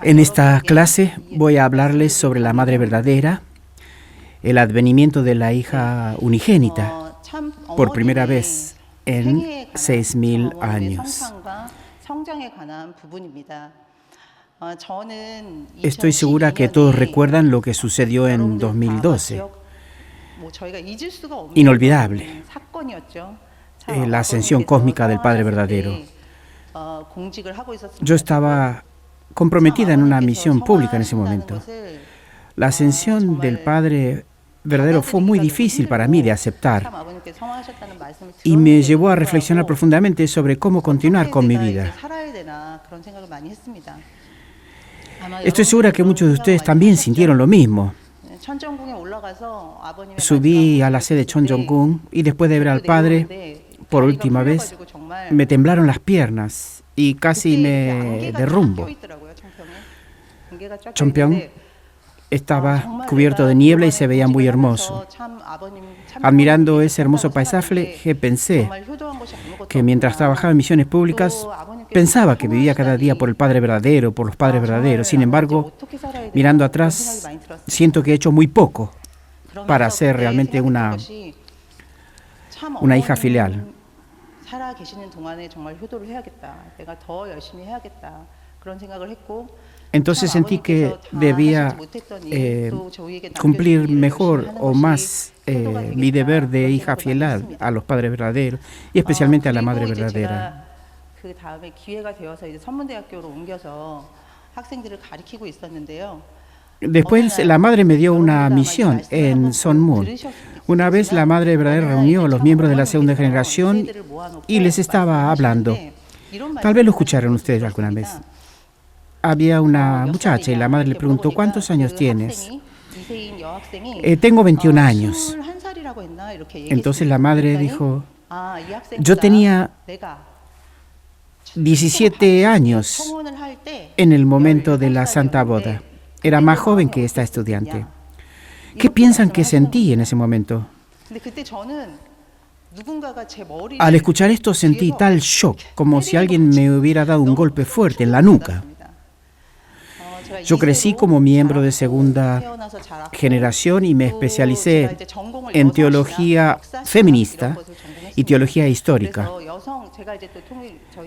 En esta clase voy a hablarles sobre la madre verdadera, el advenimiento de la hija unigénita por primera vez en 6.000 años. Estoy segura que todos recuerdan lo que sucedió en 2012. Inolvidable. La ascensión cósmica del Padre verdadero. Yo estaba comprometida en una misión pública en ese momento. La ascensión del Padre verdadero fue muy difícil para mí de aceptar y me llevó a reflexionar profundamente sobre cómo continuar con mi vida. Estoy segura que muchos de ustedes también sintieron lo mismo. Subí a la sede de Chonjong-gun y después de ver al Padre por última vez, me temblaron las piernas y casi me derrumbo. Chonpyeong estaba cubierto de niebla y se veía muy hermoso. Admirando ese hermoso paisaje, pensé que mientras trabajaba en misiones públicas, pensaba que vivía cada día por el Padre verdadero, por los padres verdaderos. Sin embargo, mirando atrás, siento que he hecho muy poco para ser realmente una hija filial. Entonces sentí que debía cumplir mejor o más mi deber de hija fiel a los padres verdaderos y especialmente a la madre verdadera. Después la madre me dio una misión en Sonmun. Una vez la madre verdadera reunió a los miembros de la segunda generación y les estaba hablando. Tal vez lo escucharon ustedes alguna vez. Había una muchacha y la madre le preguntó, ¿cuántos años tienes? Tengo 21 años. Entonces la madre dijo, yo tenía 17 años en el momento de la Santa Boda. Era más joven que esta estudiante. ¿Qué piensan que sentí en ese momento? Al escuchar esto sentí tal shock, como si alguien me hubiera dado un golpe fuerte en la nuca. Yo crecí como miembro de segunda generación y me especialicé en teología feminista y teología histórica.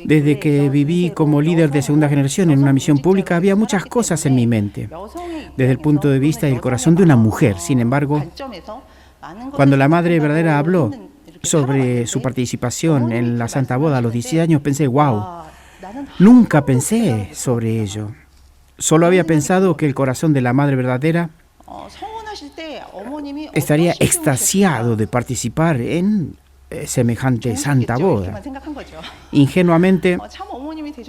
Desde que viví como líder de segunda generación en una misión pública, había muchas cosas en mi mente, desde el punto de vista y el corazón de una mujer. Sin embargo, cuando la madre verdadera habló sobre su participación en la Santa Boda a los 17 años, pensé, wow, nunca pensé sobre ello. Solo había pensado que el corazón de la madre verdadera estaría extasiado de participar en semejante Santa Boda. Ingenuamente,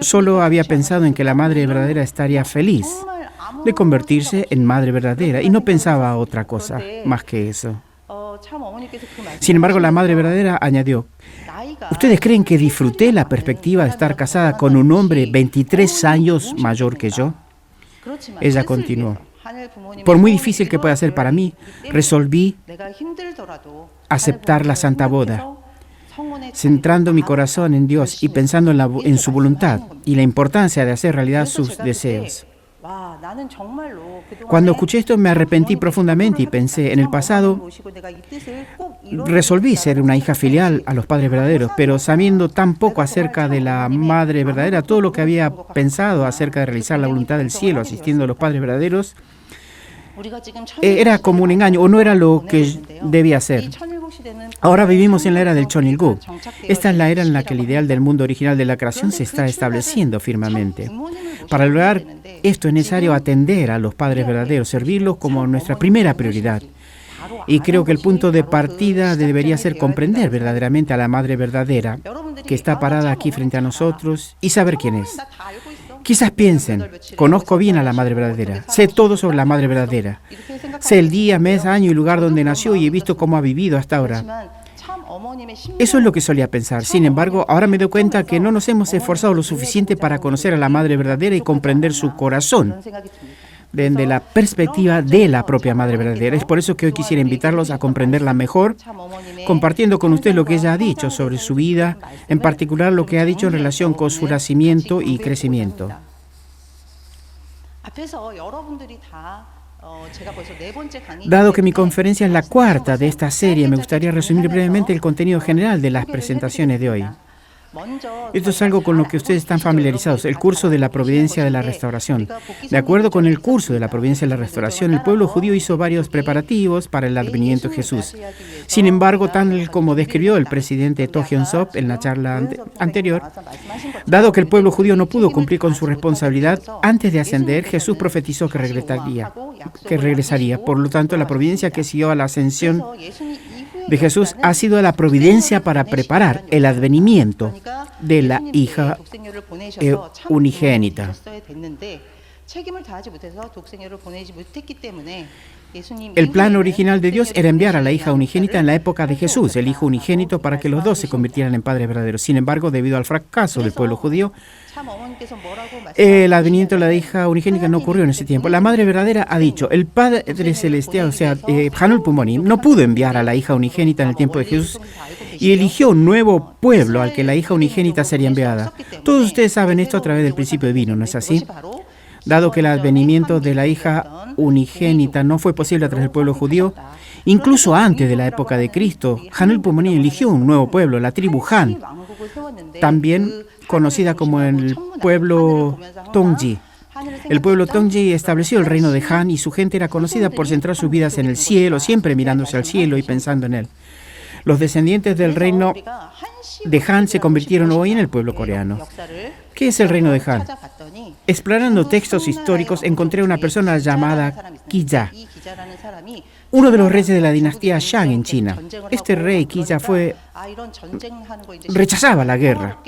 solo había pensado en que la madre verdadera estaría feliz de convertirse en madre verdadera y no pensaba otra cosa más que eso. Sin embargo, la madre verdadera añadió, ¿ustedes creen que disfruté la perspectiva de estar casada con un hombre 23 años mayor que yo? Ella continuó, por muy difícil que pueda ser para mí, resolví aceptar la Santa Boda, centrando mi corazón en Dios y pensando en su voluntad y la importancia de hacer realidad sus deseos. Cuando escuché esto me arrepentí profundamente y pensé, en el pasado resolví ser una hija filial a los padres verdaderos, pero sabiendo tan poco acerca de la madre verdadera, todo lo que había pensado acerca de realizar la voluntad del cielo asistiendo a los padres verdaderos, era como un engaño o no era lo que debía hacer. Ahora vivimos en la era del Cheonilguk. Esta es la era en la que el ideal del mundo original de la creación se está estableciendo firmemente. Para lograr esto es necesario atender a los padres verdaderos, servirlos como nuestra primera prioridad. Y creo que el punto de partida debería ser comprender verdaderamente a la madre verdadera que está parada aquí frente a nosotros y saber quién es. Quizás piensen, conozco bien a la madre verdadera, sé todo sobre la madre verdadera, sé el día, mes, año y lugar donde nació y he visto cómo ha vivido hasta ahora. Eso es lo que solía pensar. Sin embargo, ahora me doy cuenta que no nos hemos esforzado lo suficiente para conocer a la madre verdadera y comprender su corazón desde la perspectiva de la propia madre verdadera. Es por eso que hoy quisiera invitarlos a comprenderla mejor, compartiendo con ustedes lo que ella ha dicho sobre su vida, en particular lo que ha dicho en relación con su nacimiento y crecimiento. Dado que mi conferencia es la cuarta de esta serie, me gustaría resumir brevemente el contenido general de las presentaciones de hoy. Esto es algo con lo que ustedes están familiarizados, el curso de la providencia de la restauración. De acuerdo con el curso de la providencia de la restauración, el pueblo judío hizo varios preparativos para el advenimiento de Jesús. Sin embargo, tal como describió el presidente To Hyun-sop en la charla anterior, dado que el pueblo judío no pudo cumplir con su responsabilidad, antes de ascender, Jesús profetizó que regresaría. Por lo tanto, la providencia que siguió a la ascensión de Jesús ha sido la providencia para preparar el advenimiento de la hija unigénita. El plan original de Dios era enviar a la hija unigénita en la época de Jesús, el hijo unigénito, para que los dos se convirtieran en padres verdaderos. Sin embargo, debido al fracaso del pueblo judío, el advenimiento de la hija unigénita no ocurrió en ese tiempo. La madre verdadera ha dicho, el Padre Celestial, o sea, Hanul Pumonim, no pudo enviar a la hija unigénita en el tiempo de Jesús y eligió un nuevo pueblo al que la hija unigénita sería enviada. Todos ustedes saben esto a través del principio divino, ¿no es así? Dado que el advenimiento de la hija unigénita no fue posible a través del pueblo judío, incluso antes de la época de Cristo, Hanul Pumonim eligió un nuevo pueblo, la tribu Han, también conocida como el pueblo Tongji. El pueblo Tongji estableció el reino de Han y su gente era conocida por centrar sus vidas en el cielo, siempre mirándose al cielo y pensando en él. Los descendientes del reino de Han se convirtieron hoy en el pueblo coreano. ¿Qué es el reino de Han? Explorando textos históricos, encontré una persona llamada Qiya, uno de los reyes de la dinastía Shang en China. Este rey Qiya rechazaba la guerra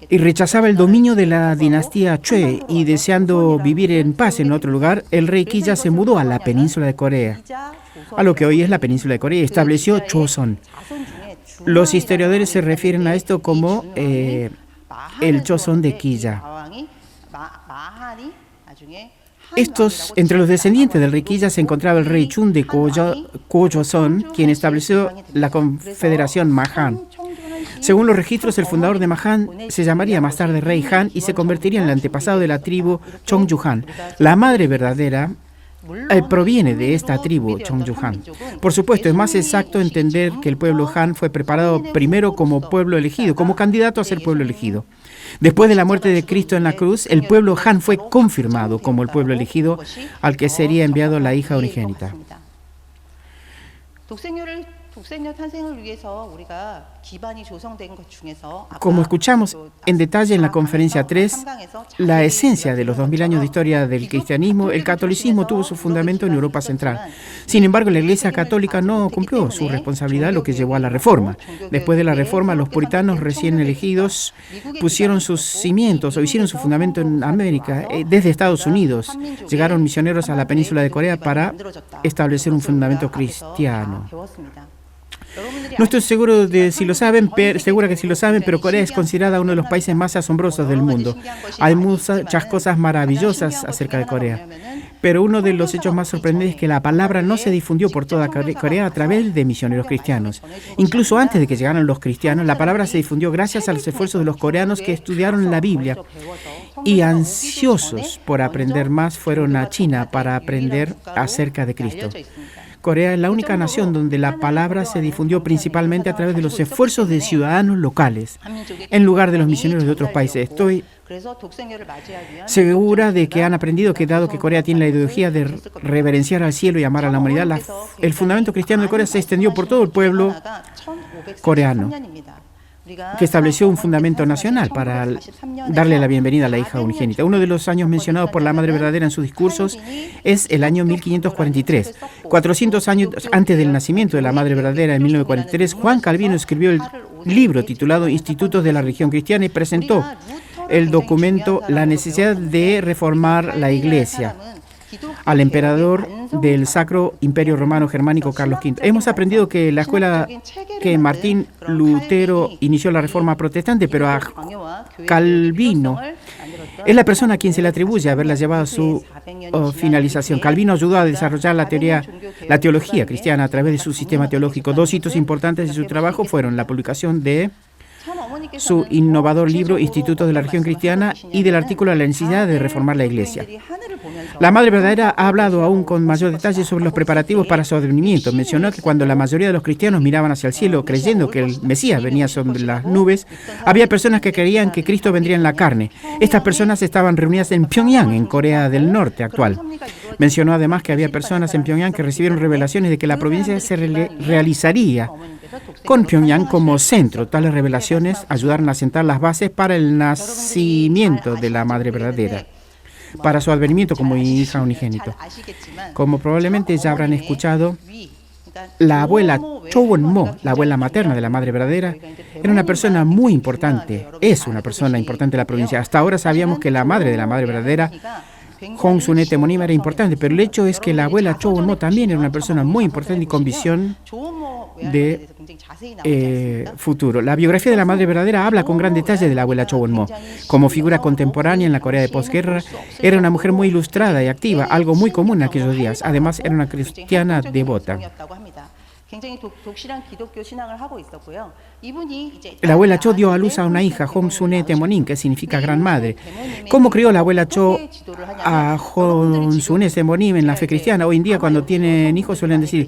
y rechazaba el dominio de la dinastía Chue, y deseando vivir en paz en otro lugar, el rey Qiya se mudó a la península de Corea, a lo que hoy es la península de Corea, y estableció Choson. Los historiadores se refieren a esto como el Choson de Qiya. Entre los descendientes del rey Qiya se encontraba el rey Chun de Gojoseon, quien estableció la confederación Mahan. Según los registros, el fundador de Mahan se llamaría más tarde rey Han y se convertiría en el antepasado de la tribu Cheongju-han. La madre verdadera proviene de esta tribu, Cheongju-han. Por supuesto, es más exacto entender que el pueblo Han fue preparado primero como pueblo elegido, como candidato a ser pueblo elegido. Después de la muerte de Cristo en la cruz, el pueblo Han fue confirmado como el pueblo elegido al que sería enviado la hija unigénita. Como escuchamos en detalle en la conferencia 3, la esencia de los 2000 años de historia del cristianismo, el catolicismo tuvo su fundamento en Europa Central. Sin embargo, la Iglesia Católica no cumplió su responsabilidad, lo que llevó a la Reforma. Después de la Reforma, los puritanos recién elegidos pusieron sus cimientos o hicieron su fundamento en América. Desde Estados Unidos llegaron misioneros a la península de Corea para establecer un fundamento cristiano. No estoy seguro de si lo saben, segura que sí lo saben, pero Corea es considerada uno de los países más asombrosos del mundo. Hay muchas cosas maravillosas acerca de Corea, pero uno de los hechos más sorprendentes es que la palabra no se difundió por toda Corea a través de misioneros cristianos. Incluso antes de que llegaran los cristianos, la palabra se difundió gracias a los esfuerzos de los coreanos que estudiaron la Biblia y, ansiosos por aprender más, fueron a China para aprender acerca de Cristo. Corea es la única nación donde la palabra se difundió principalmente a través de los esfuerzos de ciudadanos locales, en lugar de los misioneros de otros países. Estoy segura de que han aprendido que, dado que Corea tiene la ideología de reverenciar al cielo y amar a la humanidad, el fundamento cristiano de Corea se extendió por todo el pueblo coreano, que estableció un fundamento nacional para darle la bienvenida a la hija unigénita. Uno de los años mencionados por la Madre Verdadera en sus discursos es el año 1543. 400 años antes del nacimiento de la Madre Verdadera, en 1943, Juan Calvino escribió el libro titulado Institutos de la Religión Cristiana y presentó el documento La necesidad de reformar la Iglesia al emperador del Sacro Imperio Romano Germánico Carlos V. Hemos aprendido que la escuela que Martín Lutero inició la Reforma Protestante, pero a Calvino es la persona a quien se le atribuye haberla llevado a su finalización. Calvino ayudó a desarrollar la teología cristiana a través de su sistema teológico. Dos hitos importantes de su trabajo fueron la publicación de su innovador libro Institutos de la Religión Cristiana y del artículo La necesidad de reformar la Iglesia. La Madre Verdadera ha hablado aún con mayor detalle sobre los preparativos para su advenimiento. Mencionó que cuando la mayoría de los cristianos miraban hacia el cielo creyendo que el Mesías venía sobre las nubes, había personas que creían que Cristo vendría en la carne. Estas personas estaban reunidas en Pyongyang, en Corea del Norte actual. Mencionó además que había personas en Pyongyang que recibieron revelaciones de que la provincia se realizaría con Pyongyang como centro. Tales revelaciones ayudaron a sentar las bases para el nacimiento de la Madre Verdadera, para su advenimiento como hija unigénito. Como probablemente ya habrán escuchado, la abuela Cho Won-mo, la abuela materna de la Madre Verdadera, era una persona muy importante, es una persona importante de la provincia. Hasta ahora sabíamos que la madre de la Madre Verdadera, Hong Sun-e Temonim, era importante, pero el hecho es que la abuela Cho Won-mo también era una persona muy importante y con visión de futuro. La biografía de la Madre Verdadera habla con gran detalle de la abuela Cho Won-mo. Como figura contemporánea en la Corea de posguerra, era una mujer muy ilustrada y activa, algo muy común en aquellos días. Además, era una cristiana devota. La abuela Cho dio a luz a una hija, Hong Sun-e Temonim, que significa gran madre. ¿Cómo crió la abuela Cho a Hong Sun-e Temonim en la fe cristiana? Hoy en día, cuando tienen hijos, suelen decir,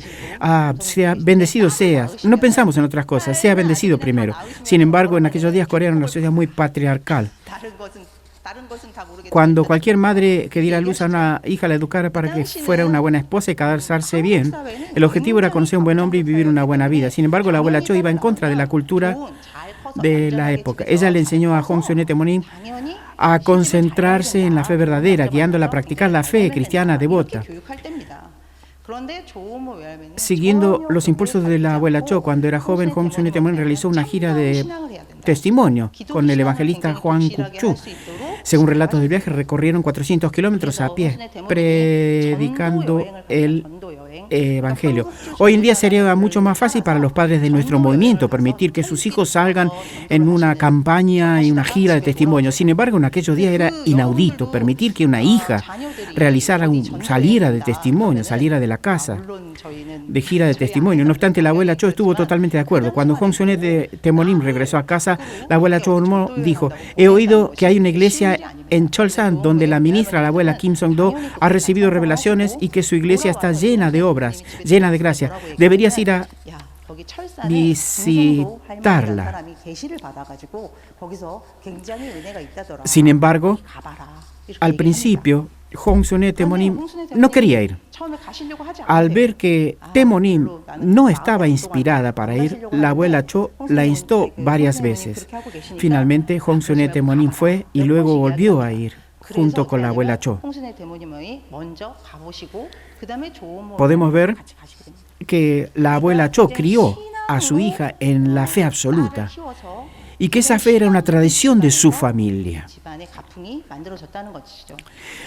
sea bendecido seas. No pensamos en otras cosas, sea bendecido primero. Sin embargo, en aquellos días Corea era una sociedad muy patriarcal. Cuando cualquier madre que diera luz a una hija la educara para que fuera una buena esposa y casarse bien, el objetivo era conocer un buen hombre y vivir una buena vida. Sin embargo, la abuela Cho iba en contra de la cultura de la época. Ella le enseñó a Hong Sun-e Temonim a concentrarse en la fe verdadera, guiándola a practicar la fe cristiana devota. Siguiendo los impulsos de la abuela Cho, cuando era joven, Hong Sun-e Temonim realizó una gira de testimonio con el evangelista Juan Kuk-chu. Según relatos del viaje, recorrieron 400 kilómetros a pie, predicando el evangelio. Hoy en día sería mucho más fácil para los padres de nuestro movimiento permitir que sus hijos salgan en una campaña y una gira de testimonio. Sin embargo, en aquellos días era inaudito permitir que una hija realizara saliera de testimonio, saliera de la casa de gira de testimonio. No obstante, la abuela Cho estuvo totalmente de acuerdo. Cuando Hong Sun-e Temonim regresó a casa, la abuela Cho Won-mo dijo: he oído que hay una iglesia en Cholsan donde la ministra, la abuela Kim Song-do, ha recibido revelaciones y que su iglesia está llena de obras, llena de gracia. Deberías ir a visitarla. Sin embargo, al principio, Hong Sun-e Temonim no quería ir. Al ver que Temonim no estaba inspirada para ir, la abuela Cho la instó varias veces. Finalmente, Hong Sun-e Temonim fue y luego volvió a ir junto con la abuela Cho. Podemos ver que la abuela Cho crió a su hija en la fe absoluta y que esa fe era una tradición de su familia.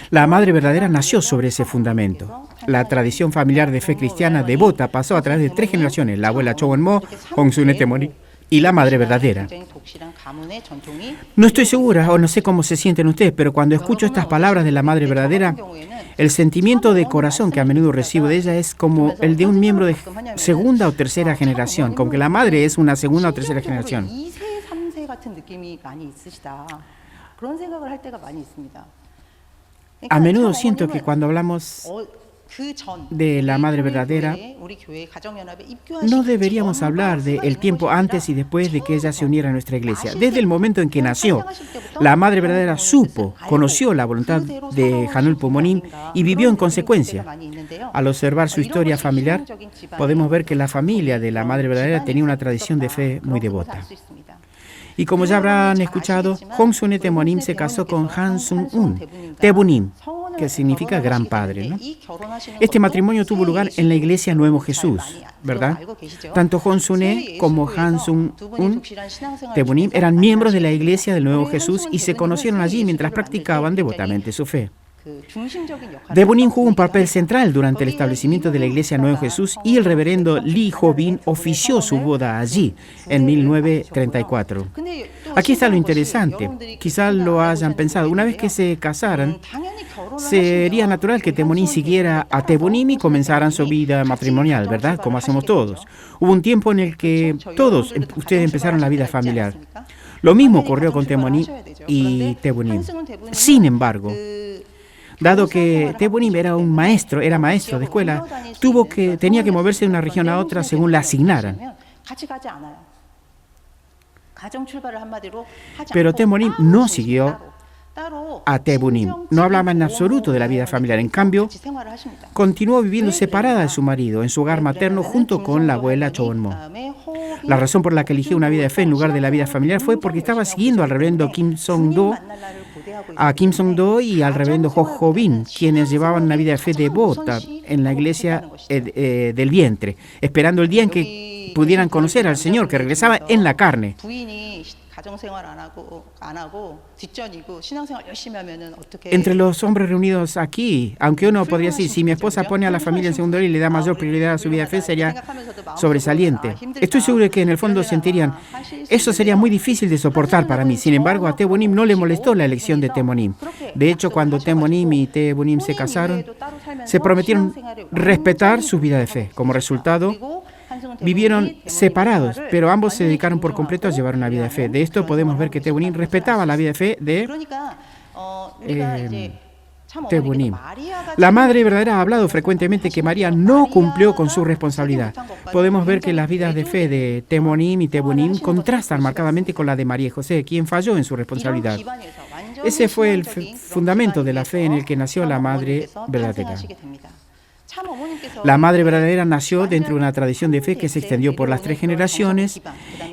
La Madre Verdadera nació sobre ese fundamento. La tradición familiar de fe cristiana devota pasó a través de 3 generaciones: la abuela Cho Won-mo, Hong Sun-e Temonim y la Madre Verdadera. No estoy segura o no sé cómo se sienten ustedes, pero cuando escucho estas palabras de la Madre Verdadera, el sentimiento de corazón que a menudo recibo de ella es como el de un miembro de segunda o tercera generación, como que la madre es una segunda o tercera generación. A menudo siento que cuando hablamos de la Madre Verdadera, no deberíamos hablar del tiempo antes y después de que ella se uniera a nuestra iglesia. Desde el momento en que nació, la Madre Verdadera conoció la voluntad de Hanul Pumonim y vivió en consecuencia. Al observar su historia familiar, podemos ver que la familia de la Madre Verdadera tenía una tradición de fe muy devota. Y como ya habrán escuchado, Hong Sun-e Temonim se casó con Han Sun-un Tebunim, que significa gran padre, ¿no? Este matrimonio tuvo lugar en la iglesia Nuevo Jesús, ¿verdad? Tanto Hong Sun-e como Han Sun-un Tebunim eran miembros de la iglesia del Nuevo Jesús y se conocieron allí mientras practicaban devotamente su fe. Tebunim jugó un papel central durante el establecimiento de la Iglesia Nuevo Jesús y el reverendo Lee Ho-bin ofició su boda allí en 1934. Aquí está lo interesante, quizás lo hayan pensado, una vez que se casaran, sería natural que Temonim siguiera a Tebonim y comenzaran su vida matrimonial, ¿verdad? Como hacemos todos. Hubo un tiempo en el que todos ustedes empezaron la vida familiar. Lo mismo ocurrió con Temonim y Tebonim. Sin embargo, dado que Tebonim era maestro de escuela, tenía que moverse de una región a otra según la asignaran. Pero Tebonim no siguió a Tebonim. No hablaba en absoluto de la vida familiar. En cambio, continuó viviendo separada de su marido en su hogar materno junto con la abuela Chowon-mo. La razón por la que eligió una vida de fe en lugar de la vida familiar fue porque estaba siguiendo al reverendo Kim Song-do y al reverendo Ho Ho-bin, quienes llevaban una vida de fe devota en la iglesia del vientre, esperando el día en que pudieran conocer al Señor que regresaba en la carne. Entre los hombres reunidos aquí, aunque uno podría decir, si mi esposa pone a la familia en segundo lugar y le da mayor prioridad a su vida de fe, sería sobresaliente. Estoy seguro de que en el fondo sentirían, eso sería muy difícil de soportar para mí. Sin embargo, a Tebonim no le molestó la elección de Temonim. De hecho, cuando Temonim y Tebonim se casaron, se prometieron respetar su vida de fe. Como resultado, vivieron separados, pero ambos se dedicaron por completo a llevar una vida de fe. De esto podemos ver que Tebonim respetaba la vida de fe de Tebonim. La Madre Verdadera ha hablado frecuentemente que María no cumplió con su responsabilidad. Podemos ver que las vidas de fe de Temonim y Tebonim contrastan marcadamente con la de María y José, quien falló en su responsabilidad. Ese fue el fundamento de la fe en el que nació la Madre Verdadera. La Madre Verdadera nació dentro de una tradición de fe que se extendió por las 3 generaciones.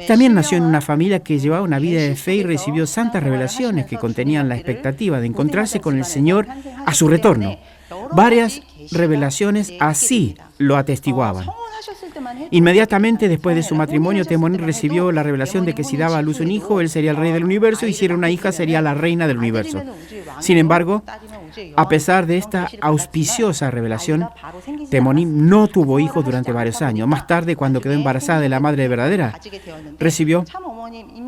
También nació en una familia que llevaba una vida de fe y recibió santas revelaciones que contenían la expectativa de encontrarse con el Señor a su retorno. Varias revelaciones así lo atestiguaban. Inmediatamente después de su matrimonio, Temonim recibió la revelación de que si daba a luz un hijo, él sería el rey del universo, y si era una hija, sería la reina del universo. Sin embargo, a pesar de esta auspiciosa revelación, Temonim no tuvo hijos durante varios años. Más tarde, cuando quedó embarazada de la Madre Verdadera, recibió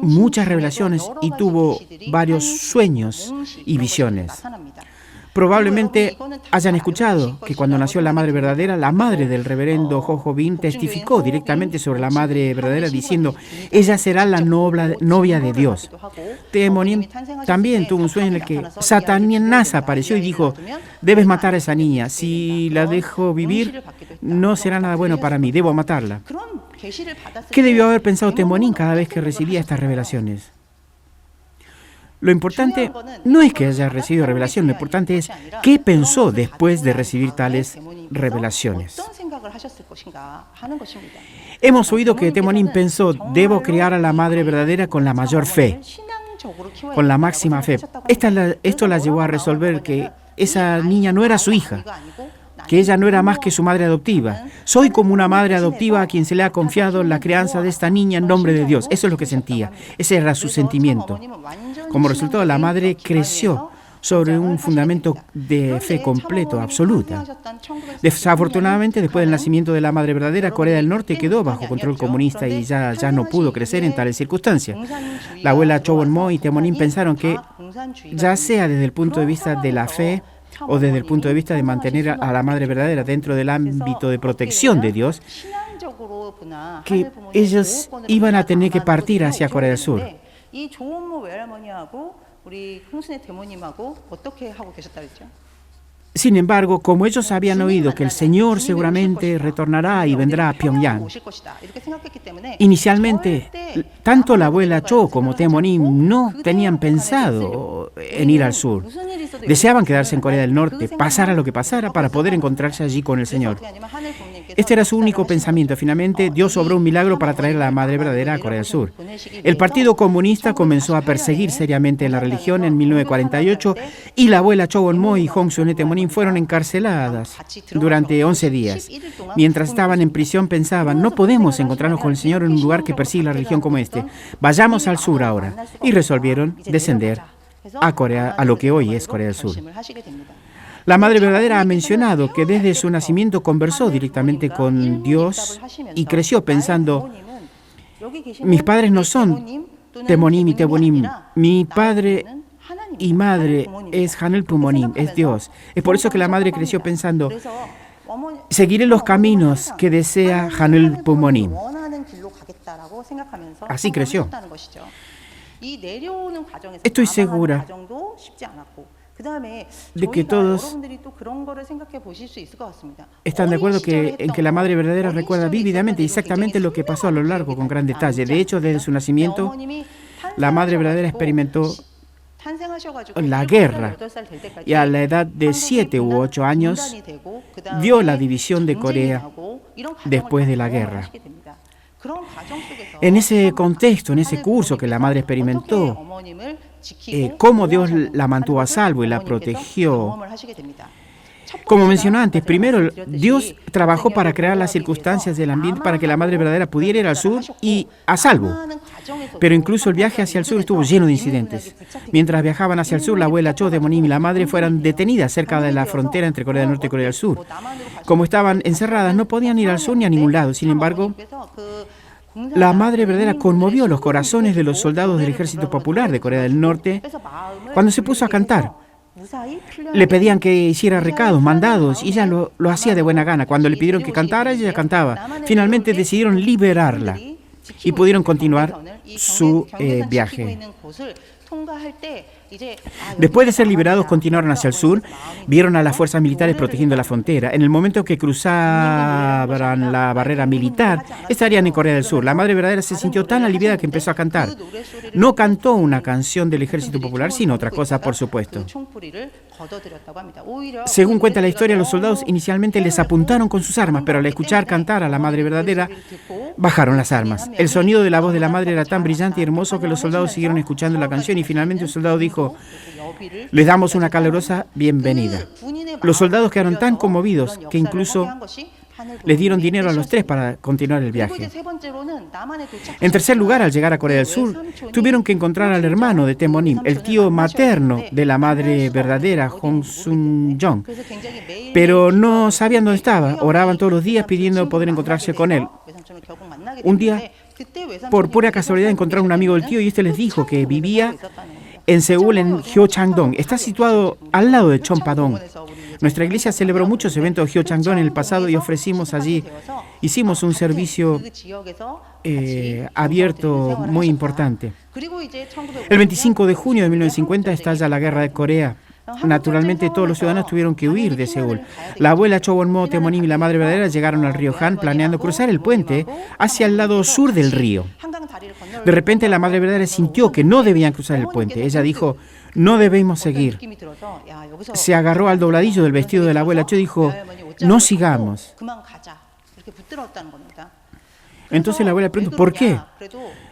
muchas revelaciones y tuvo varios sueños y visiones. Probablemente hayan escuchado que cuando nació la Madre Verdadera, la madre del reverendo Ho Ho-bin testificó directamente sobre la Madre Verdadera diciendo, ella será la novia de Dios. Temonim también tuvo un sueño en el que Satanás apareció y dijo, debes matar a esa niña, si la dejo vivir no será nada bueno para mí, debo matarla. ¿Qué debió haber pensado Temonim cada vez que recibía estas revelaciones? Lo importante no es que haya recibido revelación, lo importante es qué pensó después de recibir tales revelaciones. Hemos oído que Temonim pensó, debo criar a la Madre Verdadera con la mayor fe, con la máxima fe. Esto la llevó a resolver que esa niña no era su hija, que ella no era más que su madre adoptiva. Soy como una madre adoptiva a quien se le ha confiado la crianza de esta niña en nombre de Dios. Eso es lo que sentía. Ese era su sentimiento. Como resultado, la madre creció sobre un fundamento de fe completo, absoluta. Desafortunadamente, después del nacimiento de la Madre Verdadera, Corea del Norte quedó bajo control comunista y ya no pudo crecer en tales circunstancias. La abuela Chowon-mo y Temonim pensaron que, ya sea desde el punto de vista de la fe o desde el punto de vista de mantener a la Madre Verdadera dentro del ámbito de protección de Dios, que ellos iban a tener que partir hacia Corea del Sur. Sin embargo, como ellos habían oído que el Señor seguramente retornará y vendrá a Pyongyang, inicialmente, tanto la abuela Cho como Temonim no tenían pensado en ir al sur. Deseaban quedarse en Corea del Norte, pasara lo que pasara, para poder encontrarse allí con el Señor. Este era su único pensamiento. Finalmente, Dios obró un milagro para traer a la Madre Verdadera a Corea del Sur. El Partido Comunista comenzó a perseguir seriamente la religión en 1948 y la abuela Chowon-mo y Hong Sun-e Temonim fueron encarceladas durante 11 días. Mientras estaban en prisión pensaban, no podemos encontrarnos con el Señor en un lugar que persigue la religión como este. Vayamos al sur ahora. Y resolvieron descender a lo que hoy es Corea del Sur. La Madre Verdadera ha mencionado que desde su nacimiento conversó directamente con Dios y creció pensando, mis padres no son Temonim y Tebonim, mi padre y madre es Hanel Pumonim, es Dios. Es por eso que la madre creció pensando, seguiré los caminos que desea Hanel Pumonim. Así creció. Estoy segura de que todos están de acuerdo en que la madre verdadera recuerda vívidamente y exactamente lo que pasó a lo largo con gran detalle. De hecho, desde su nacimiento, la madre verdadera experimentó la guerra y a la edad de 7 u 8 años vio la división de Corea después de la guerra. En ese contexto, en ese curso que la madre experimentó, cómo Dios la mantuvo a salvo y la protegió. Como mencioné antes, primero Dios trabajó para crear las circunstancias del ambiente para que la madre verdadera pudiera ir al sur y a salvo. Pero incluso el viaje hacia el sur estuvo lleno de incidentes. Mientras viajaban hacia el sur, la abuela Cho de Monim y la madre fueron detenidas cerca de la frontera entre Corea del Norte y Corea del Sur. Como estaban encerradas, no podían ir al sur ni a ningún lado. Sin embargo, la madre verdadera conmovió los corazones de los soldados del Ejército Popular de Corea del Norte cuando se puso a cantar. Le pedían que hiciera recados, mandados, y ella lo hacía de buena gana. Cuando le pidieron que cantara, ella cantaba. Finalmente decidieron liberarla y pudieron continuar su viaje. Después de ser liberados, continuaron hacia el sur, vieron a las fuerzas militares protegiendo la frontera. En el momento que cruzaban la barrera militar, estarían en Corea del Sur. La madre verdadera se sintió tan aliviada que empezó a cantar. No cantó una canción del Ejército Popular, sino otra cosa, por supuesto. Según cuenta la historia, los soldados inicialmente les apuntaron con sus armas, pero al escuchar cantar a la madre verdadera, bajaron las armas. El sonido de la voz de la madre era tan brillante y hermoso que los soldados siguieron escuchando la canción y finalmente un soldado dijo: les damos una calurosa bienvenida. Los soldados quedaron tan conmovidos que incluso les dieron dinero a los tres para continuar el viaje. En tercer lugar, al llegar a Corea del Sur, tuvieron que encontrar al hermano de Temonim, el tío materno de la madre verdadera, Hong Sun-jong. Pero no sabían dónde estaba. Oraban todos los días pidiendo poder encontrarse con él. Un día, por pura casualidad, encontraron un amigo del tío y este les dijo que vivía en Seúl, en Hyochangdong. Está situado al lado de Chonpadong. Nuestra iglesia celebró muchos eventos de Hyochangdong en el pasado y hicimos un servicio abierto muy importante. El 25 de junio de 1950 estalla la guerra de Corea. Naturalmente, todos los ciudadanos tuvieron que huir de Seúl. La abuela Cho Won-mo, Temonim y la madre verdadera llegaron al río Han planeando cruzar el puente hacia el lado sur del río. De repente, la madre verdadera sintió que no debían cruzar el puente. Ella dijo: no debemos seguir. Se agarró al dobladillo del vestido de la abuela Cho y dijo: no sigamos. Entonces la abuela preguntó: ¿por qué?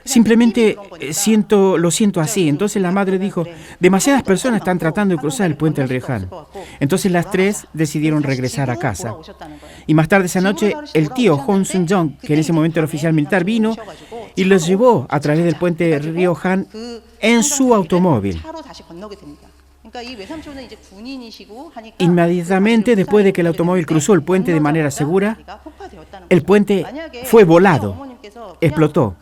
Simplemente lo siento así. Entonces la madre dijo: demasiadas personas están tratando de cruzar el puente del río Han. Entonces las tres decidieron regresar a casa. Y más tarde esa noche, el tío Hong Sun-jong, que en ese momento era oficial militar, vino y los llevó a través del puente del río Han en su automóvil. Inmediatamente después de que el automóvil cruzó el puente de manera segura, el puente fue volado, explotó.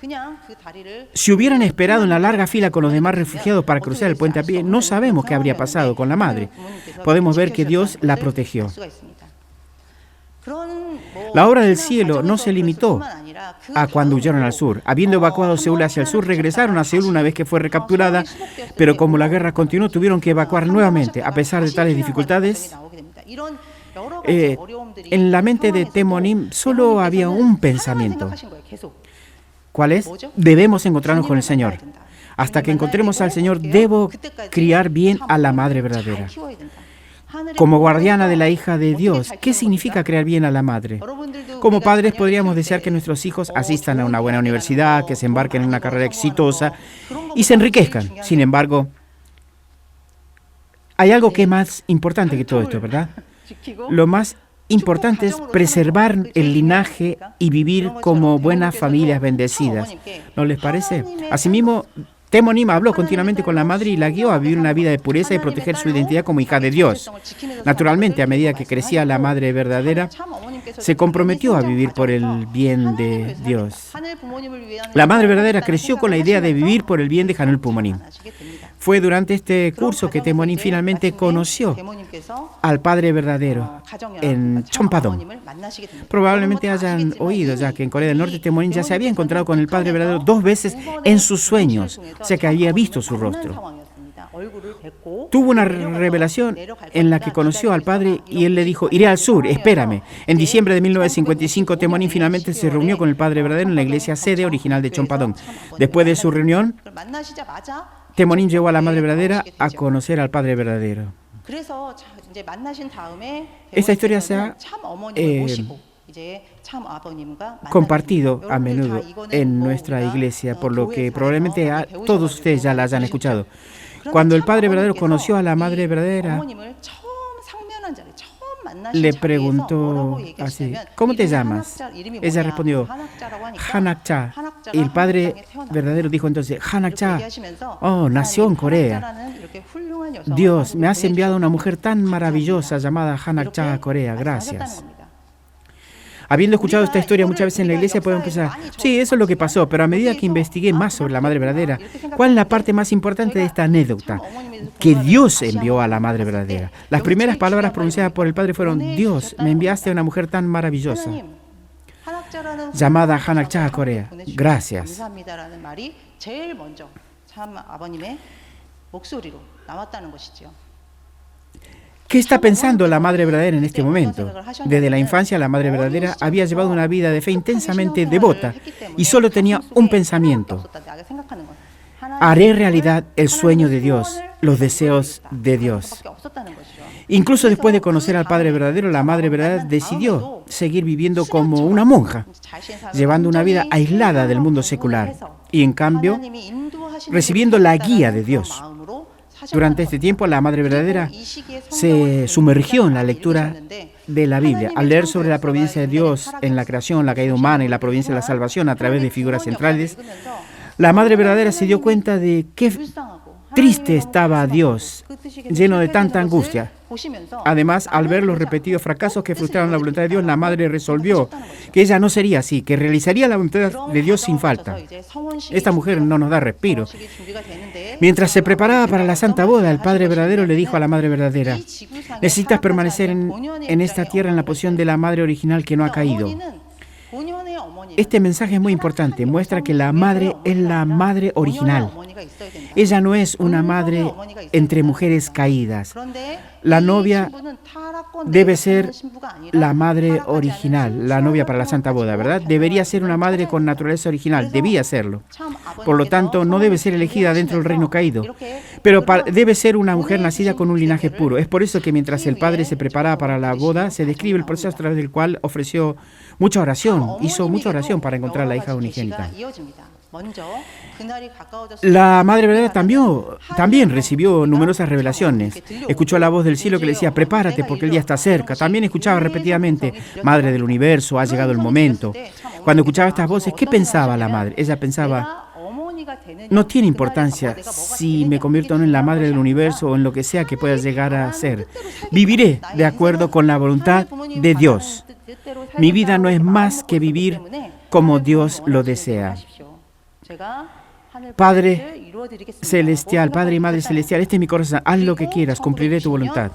Si hubieran esperado en la larga fila con los demás refugiados para cruzar el puente a pie, no sabemos qué habría pasado con la madre. Podemos ver que Dios la protegió. La obra del cielo no se limitó a cuando huyeron al sur. Habiendo evacuado Seúl hacia el sur, regresaron a Seúl una vez que fue recapturada, pero como la guerra continuó, tuvieron que evacuar nuevamente. A pesar de tales dificultades, en la mente de Temonim solo había un pensamiento. ¿Cuál es? Debemos encontrarnos con el Señor. Hasta que encontremos al Señor, debo criar bien a la madre verdadera. Como guardiana de la hija de Dios, ¿qué significa crear bien a la madre? Como padres podríamos desear que nuestros hijos asistan a una buena universidad, que se embarquen en una carrera exitosa y se enriquezcan. Sin embargo, hay algo que es más importante que todo esto, ¿verdad? Lo más importante es preservar el linaje y vivir como buenas familias bendecidas. ¿No les parece? Asimismo, Temonim habló continuamente con la madre y la guió a vivir una vida de pureza y proteger su identidad como hija de Dios. Naturalmente, a medida que crecía la madre verdadera, se comprometió a vivir por el bien de Dios. La madre verdadera creció con la idea de vivir por el bien de Hanul Pumonim. Fue durante este curso que Temonim finalmente conoció al Padre verdadero en Chompadong. Probablemente hayan oído ya que en Corea del Norte Temonim ya se había encontrado con el Padre verdadero 2 veces en sus sueños, o sea que había visto su rostro. Tuvo una revelación en la que conoció al Padre y él le dijo: iré al sur, espérame. En diciembre de 1955, Temonim finalmente se reunió con el Padre verdadero en la iglesia sede original de Chompadong. Después de su reunión, Temonim llevó a la Madre verdadera a conocer al Padre verdadero. Esta historia se ha compartido a menudo en nuestra iglesia, por lo que probablemente todos ustedes ya la hayan escuchado. Cuando el Padre verdadero conoció a la Madre verdadera, le preguntó así: ¿cómo te llamas? Ella respondió: Hanakcha. Y el Padre verdadero dijo entonces: Hanakcha, oh, nació en Corea. Dios, me has enviado a una mujer tan maravillosa llamada Hanakcha a Corea. Gracias. Habiendo escuchado esta historia muchas veces en la iglesia, podemos pensar: sí, eso es lo que pasó, pero a medida que investigué más sobre la Madre verdadera, ¿cuál es la parte más importante de esta anécdota? Que Dios envió a la Madre verdadera. Las primeras palabras pronunciadas por el Padre fueron: Dios, me enviaste a una mujer tan maravillosa, llamada Hanakcha a Corea. Gracias. ¿Qué está pensando la Madre verdadera en este momento? Desde la infancia, la Madre verdadera había llevado una vida de fe intensamente devota y solo tenía un pensamiento: haré realidad el sueño de Dios, los deseos de Dios. Incluso después de conocer al Padre verdadero, la Madre verdadera decidió seguir viviendo como una monja, llevando una vida aislada del mundo secular y, en cambio, recibiendo la guía de Dios. Durante este tiempo, la Madre verdadera se sumergió en la lectura de la Biblia. Al leer sobre la providencia de Dios en la creación, la caída humana y la providencia de la salvación a través de figuras centrales, la Madre verdadera se dio cuenta de qué triste estaba Dios, lleno de tanta angustia. Además, al ver los repetidos fracasos que frustraron la voluntad de Dios, la Madre resolvió que ella no sería así, que realizaría la voluntad de Dios sin falta. Esta mujer no nos da respiro. Mientras se preparaba para la Santa Boda, el Padre verdadero le dijo a la Madre verdadera: necesitas permanecer en esta tierra en la posición de la Madre original que no ha caído. Este mensaje es muy importante. Muestra que la Madre es la Madre original. Ella no es una madre entre mujeres caídas. La novia debe ser la madre original, la novia para la Santa Boda, ¿verdad? Debería ser una madre con naturaleza original, debía serlo. Por lo tanto, no debe ser elegida dentro del reino caído, pero debe ser una mujer nacida con un linaje puro. Es por eso que mientras el padre se preparaba para la boda, se describe el proceso a través del cual ofreció mucha oración, hizo mucha oración para encontrar a la hija unigénita. La Madre verdadera también recibió numerosas revelaciones. Escuchó la voz del cielo que le decía: prepárate porque el día está cerca. También escuchaba repetidamente: Madre del universo, ha llegado el momento. Cuando escuchaba estas voces, ¿qué pensaba la Madre? Ella pensaba: no tiene importancia si me convierto o no en la Madre del universo o en lo que sea que pueda llegar a ser. Viviré de acuerdo con la voluntad de Dios. Mi vida no es más que vivir como Dios lo desea. Padre celestial, Padre y Madre celestial, este es mi corazón, haz lo que quieras, cumpliré tu voluntad.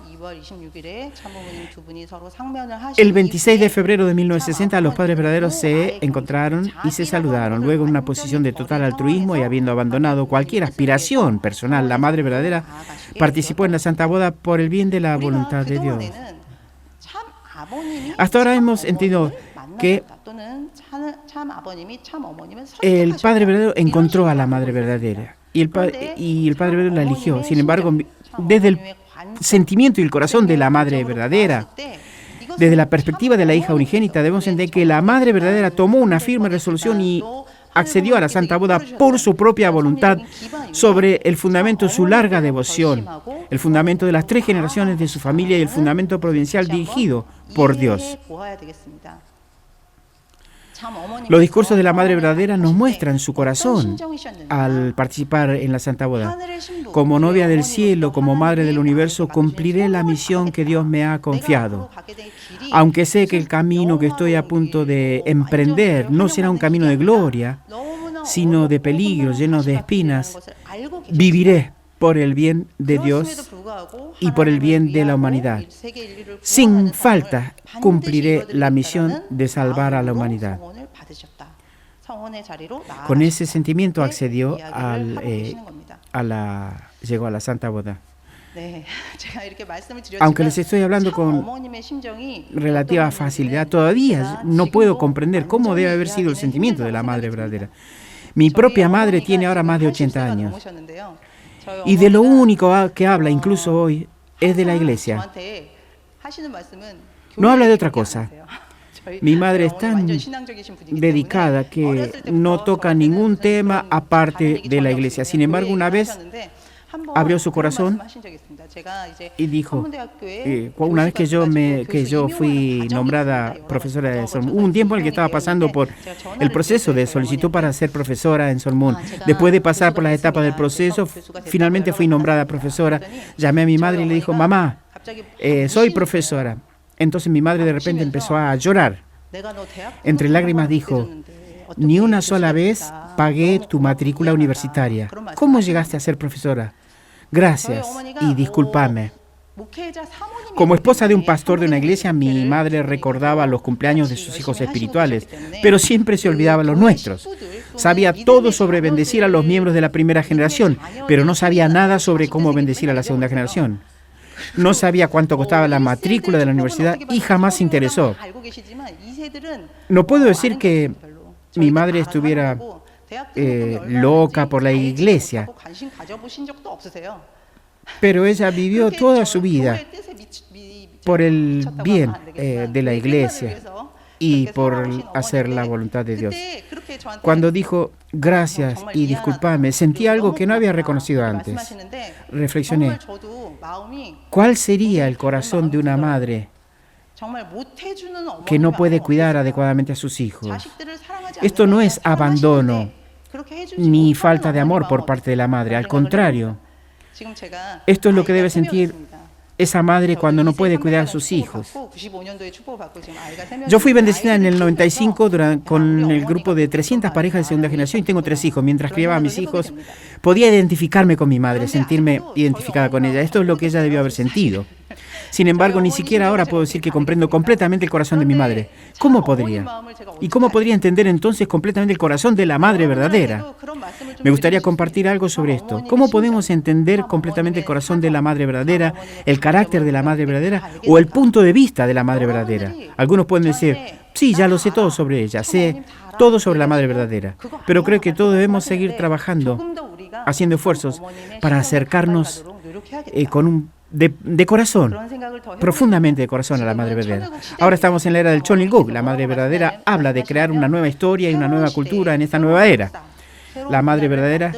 El 26 de febrero de 1960, los padres verdaderos se encontraron y se saludaron. Luego, en una posición de total altruismo y habiendo abandonado cualquier aspiración personal, la Madre verdadera participó en la Santa Boda por el bien de la voluntad de Dios. Hasta ahora hemos entendido que el Padre verdadero encontró a la Madre verdadera y el Padre verdadero la eligió. Sin embargo, desde el sentimiento y el corazón de la Madre verdadera, desde la perspectiva de la hija unigénita, debemos entender que la Madre verdadera tomó una firme resolución y accedió a la Santa Boda por su propia voluntad sobre el fundamento de su larga devoción, el fundamento de las 3 generaciones de su familia y el fundamento providencial dirigido por Dios. Los discursos de la Madre verdadera nos muestran su corazón al participar en la Santa Boda. Como novia del cielo, como madre del universo, cumpliré la misión que Dios me ha confiado. Aunque sé que el camino que estoy a punto de emprender no será un camino de gloria, sino de peligro, lleno de espinas, viviré por el bien de Dios y por el bien de la humanidad. Sin falta cumpliré la misión de salvar a la humanidad. Con ese sentimiento accedió llegó a la Santa Boda. Aunque les estoy hablando con relativa facilidad, todavía no puedo comprender cómo debe haber sido el sentimiento de la Madre verdadera. Mi propia madre tiene ahora más de 80 años. Y de lo único que habla, incluso hoy, es de la iglesia. No habla de otra cosa. Mi madre es tan dedicada que no toca ningún tema aparte de la iglesia. Sin embargo, una vez abrió su corazón y dijo, una vez que yo fui nombrada profesora de Solomon, hubo un tiempo en el que estaba pasando por el proceso de solicitud para ser profesora en Solomon. Después de pasar por las etapas del proceso, finalmente fui nombrada profesora. Llamé a mi madre y le dijo, mamá, soy profesora. Entonces mi madre de repente empezó a llorar. Entre lágrimas dijo, ni una sola vez pagué tu matrícula universitaria. ¿Cómo llegaste a ser profesora? Gracias y discúlpame. Como esposa de un pastor de una iglesia, mi madre recordaba los cumpleaños de sus hijos espirituales, pero siempre se olvidaba los nuestros. Sabía todo sobre bendecir a los miembros de la primera generación, pero no sabía nada sobre cómo bendecir a la segunda generación. No sabía cuánto costaba la matrícula de la universidad y jamás se interesó. No puedo decir que mi madre estuviera loca por la iglesia, pero ella vivió toda su vida por el bien de la iglesia y por hacer la voluntad de Dios. Cuando dijo gracias y discúlpame, sentí algo que no había reconocido antes. Reflexioné, ¿cuál sería el corazón de una madre que no puede cuidar adecuadamente a sus hijos? Esto no es abandono ni falta de amor por parte de la madre, al contrario. Esto es lo que debe sentir esa madre cuando no puede cuidar a sus hijos. Yo fui bendecida en el 95 con el grupo de 300 parejas de segunda generación y tengo 3 hijos. Mientras criaba a mis hijos, podía identificarme con mi madre, sentirme identificada con ella. Esto es lo que ella debió haber sentido. Sin embargo, ni siquiera ahora puedo decir que comprendo completamente el corazón de mi madre. ¿Cómo podría? ¿Y cómo podría entender entonces completamente el corazón de la madre verdadera? Me gustaría compartir algo sobre esto. ¿Cómo podemos entender completamente el corazón de la madre verdadera, el carácter de la madre verdadera o el punto de vista de la madre verdadera? Algunos pueden decir, sí, ya lo sé todo sobre ella, sé todo sobre la madre verdadera, pero creo que todos debemos seguir trabajando, haciendo esfuerzos para acercarnos de corazón, profundamente de corazón a la Madre verdadera. Ahora estamos en la era del Chonilguk. La Madre verdadera habla de crear una nueva historia y una nueva cultura en esta nueva era. La Madre verdadera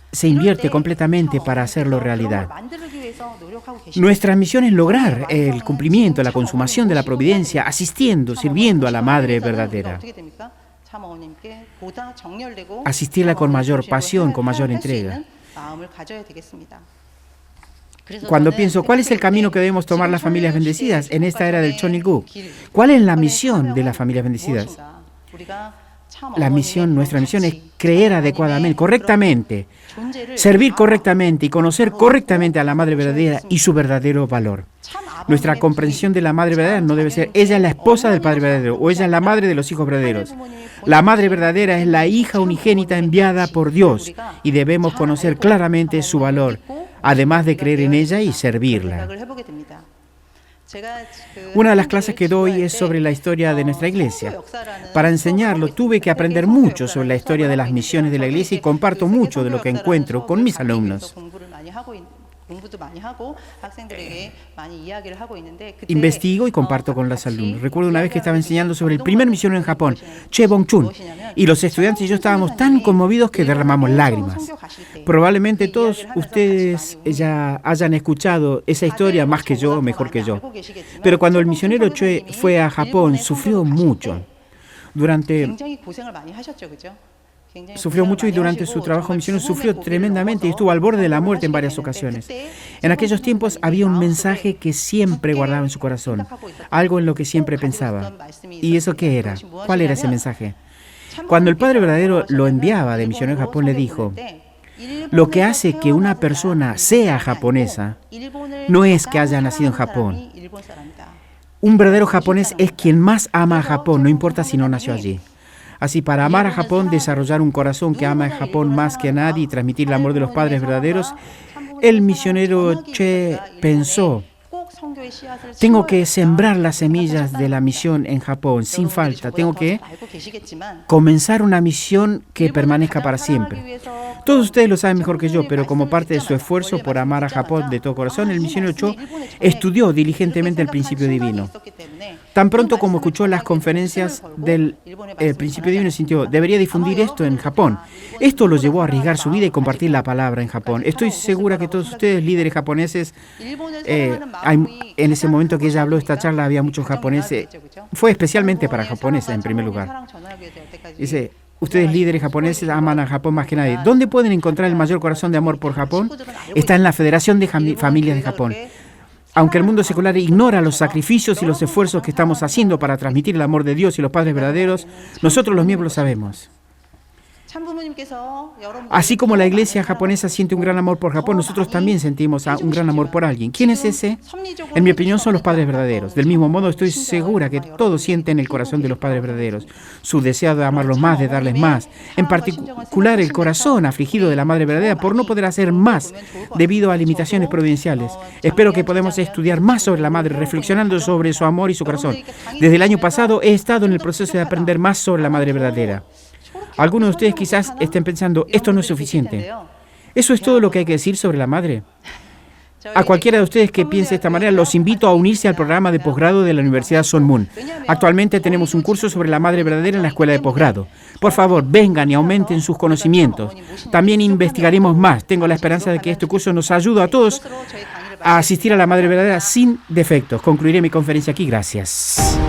se invierte completamente para hacerlo realidad. Nuestra misión es lograr el cumplimiento, la consumación de la providencia, asistiendo, sirviendo a la Madre verdadera. Asistirla con mayor pasión, con mayor entrega. Cuando pienso, ¿cuál es el camino que debemos tomar las familias bendecidas en esta era del Chonilguk? ¿Cuál es la misión de las familias bendecidas? Nuestra misión es creer adecuadamente, correctamente, servir correctamente y conocer correctamente a la Madre verdadera y su verdadero valor. Nuestra comprensión de la Madre verdadera no debe ser, ella es la esposa del Padre verdadero o ella es la madre de los hijos verdaderos. La Madre verdadera es la hija unigénita enviada por Dios y debemos conocer claramente su valor, además de creer en ella y servirla. Una de las clases que doy es sobre la historia de nuestra iglesia. Para enseñarlo tuve que aprender mucho sobre la historia de las misiones de la iglesia y comparto mucho de lo que encuentro con mis alumnos. Investigo y comparto con los alumnos. Recuerdo una vez que estaba enseñando sobre el primer misionero en Japón, Che Bong-chun, y los estudiantes y yo estábamos tan conmovidos que derramamos lágrimas. Probablemente todos ustedes ya hayan escuchado esa historia más que yo, mejor que yo. Pero cuando el misionero Che fue a Japón, sufrió mucho. Sufrió mucho y durante su trabajo misionero sufrió tremendamente y estuvo al borde de la muerte en varias ocasiones. En aquellos tiempos había un mensaje que siempre guardaba en su corazón, algo en lo que siempre pensaba. ¿Y eso qué era? ¿Cuál era ese mensaje? Cuando el Padre Verdadero lo enviaba de misionero a Japón, le dijo: lo que hace que una persona sea japonesa no es que haya nacido en Japón. Un verdadero japonés es quien más ama a Japón, no importa si no nació allí. Así, para amar a Japón, desarrollar un corazón que ama a Japón más que a nadie y transmitir el amor de los padres verdaderos, el misionero Che pensó: tengo que sembrar las semillas de la misión en Japón sin falta. Tengo que comenzar una misión que permanezca para siempre. Todos ustedes lo saben mejor que yo, pero como parte de su esfuerzo por amar a Japón de todo corazón, el misionero Cho estudió diligentemente el principio divino. Tan pronto como escuchó las conferencias del principio divino, sintió: debería difundir esto en Japón. Esto lo llevó a arriesgar su vida y compartir la palabra en Japón. Estoy segura que todos ustedes, líderes japoneses, en ese momento que ella habló esta charla, había muchos japoneses. Fue especialmente para japoneses en primer lugar. Dice: ustedes, líderes japoneses, aman a Japón más que nadie. ¿Dónde pueden encontrar el mayor corazón de amor por Japón? Está en la Federación de Familias de Japón. Aunque el mundo secular ignora los sacrificios y los esfuerzos que estamos haciendo para transmitir el amor de Dios y los padres verdaderos, nosotros los miembros sabemos. Así como la iglesia japonesa siente un gran amor por Japón, nosotros también sentimos un gran amor por alguien. ¿Quién es ese? En mi opinión, son los padres verdaderos. Del mismo modo, estoy segura que todos sienten el corazón de los padres verdaderos, su deseo de amarlos más, de darles más. En particular, el corazón afligido de la madre verdadera por no poder hacer más debido a limitaciones providenciales. Espero que podamos estudiar más sobre la madre, reflexionando sobre su amor y su corazón. Desde el año pasado he estado en el proceso de aprender más sobre la madre verdadera. Algunos de ustedes quizás estén pensando: esto no es suficiente. ¿Eso es todo lo que hay que decir sobre la madre? A cualquiera de ustedes que piense de esta manera, los invito a unirse al programa de posgrado de la Universidad Sun Moon. Actualmente tenemos un curso sobre la madre verdadera en la escuela de posgrado. Por favor, vengan y aumenten sus conocimientos. También investigaremos más. Tengo la esperanza de que este curso nos ayude a todos a asistir a la madre verdadera sin defectos. Concluiré mi conferencia aquí. Gracias.